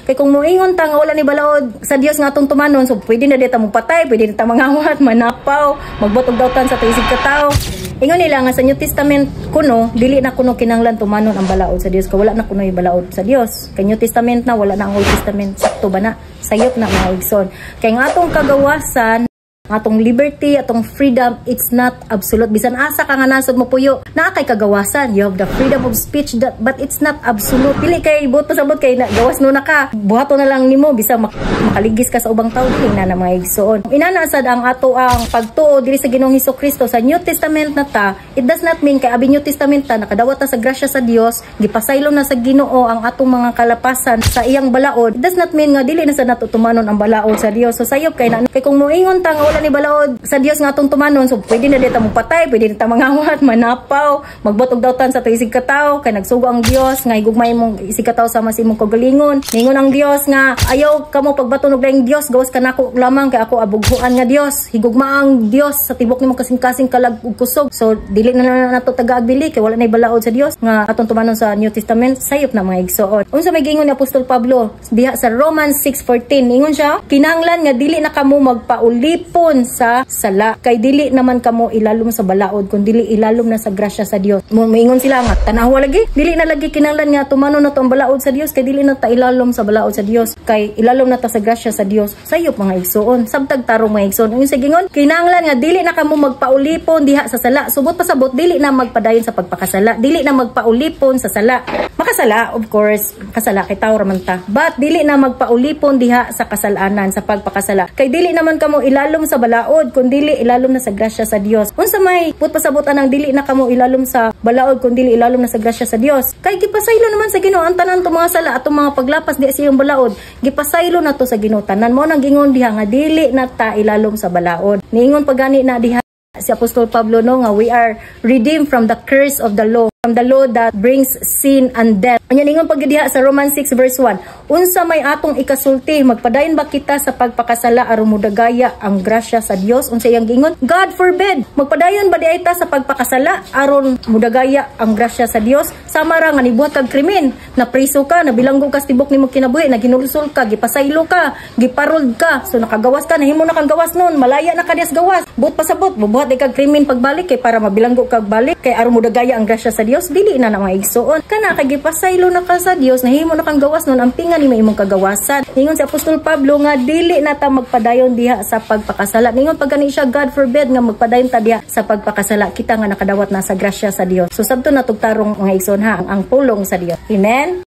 Kay kung moingon ta nga wala ni balaod sa Dios nga atong tumanon, so pwede na dita mo patay, pwede na ta mangawat, manapaw, magbotog dawtan sa tuisig ka tao. Ingon nila nga sa New Testament kuno, dili na kuno kinahanglan tumanon ang balaod sa Dios, kay wala na kuno ibalaod sa Dios. Kay New Testament na, wala na ang Old Testament, sakto ba na? Sayop na mga igsoon. Kay nga atong kagawasan, atong liberty, atong freedom, it's not absolute. Bisan asa ka nga nasod mo puyo, na kay kagawasan. You have the freedom of speech, but it's not absolute. Dili kay buto sa but kay gawas no na ka. Buhato na lang nimo bisan makaligis ka sa ubang tao, dili na mga igsoon. Inanasad ang ato ang pagtuo diri sa Ginoong Hesukristo sa New Testament na ta. It does not mean kay abi New Testament ta nakadawat ta sa grasya sa Dios, gipasaylo na sa Ginoo ang atong mga kalapasan sa iyang balaod. It does not mean nga dili na sa natutumanon ang balaod sa Dios. So sayop kay na kay kung moingon ta nga wala ni balaod sa Dios nga atong tumanon, so pwede na dita mo patay, pwede na ta mangawat, manapaw, magbotog dawtan sa tuisig ka tao, kay nagsugo ang Dios nga higugmay mong isig ka tao sama sa imong kagalingon. Ningon ang Dios nga ayaw kamo pagbatunog daing Dios, gawas ka nako lamang kay ako abughuan nga Dios. Higugma ang Dios sa tibok nimo kasing-kasing kalag ug kusog. So dili na nato taga-agbili kay wala nay balaod sa Dios nga atong tumanon sa New Testament. Sayop na mga igsoon. Unsa may gingon ni Apostol Pablo diha sa Romans 6:14, ingon siya, kinahanglan nga dili na kamo magpaulipon sa sala, kay dili naman kamo ilalom sa balaod kun dili ilalom na sa grasya sa Dios. Moingon sila nga tanawa lagi, dili na lagi kinahanglan nga tumanon na to ang balaod sa Dios, kay dili na ta ilalom sa balaod sa Dios, kay ilalom na ta sa grasya sa Dios. Sayop mga igsoon, sabtag tarong mga igsoon. Ang gingon, kinahanglan nga dili na kamo magpaulipon diha sa sala. Subot pa sabot dili na magpadayon sa pagpakasala, dili na magpaulipon sa sala. Makasala, of course, kasala kay tao raman ta, but dili na magpaulipon diha sa kasalanan, sa pagpakasala, kay dili naman kamo ilalom sa balaod kundi ilalom na sa grasya sa Dios. Unsa may putpasabotan ang dili na kamo ilalom sa balaod kundi ilalom na sa grasya sa Dios, kay gipasaylo naman sa Ginoo ang tanan tong mga sala atong mga paglapas di sa iyang balaod, gipasaylo na to sa Ginoo. Tanan mo nang gingon diha nga dili na ta ilalom sa balaod. Niingon pagani na diha si Apostol Pablo no nga we are redeemed from the curse of the law, from the law that brings sin and death. Anya ningon pagdiha sa Romans 6 verse 1, unsa may atong ikasulti, magpadayon ba kita sa pagpakasala aron mudagaya ang grasya sa Dios? Unsa iyang gingon? God forbid. Magpadayon ba di ta sa pagpakasala aron mudagaya ang grasya sa Dios? Sama ra nga nibuhat kag krimen, na priso ka, na bilanggo ka sa tibok nimo kinabuhi, na ginulsol ka, gipasaylo ka, giparod ka, so nakagawas ka, nahimo na kang gawas nun, malaya na ka dias gawas. But pasabot, bubuhat kag krimen pagbalik kay para mabilanggo kag balik, kay aron mudagaya ang grasya sa Dios, dili na mga igsoon. Kana kay gipasaylo na ka sa Dios, nahimo na kang gawas nun, ang pinga nimo imong kagawasan. Ningon si Apostol Pablo nga dili na ta magpadayon diha sa pagpakasala. Ningon pagani siya, God forbid nga magpadayon ta diha sa pagpakasala, kita nga nakadawat na sa grasya sa Dios. So sabto na tugtarong mga igsoon ha ang pulong sa Dios. Amen.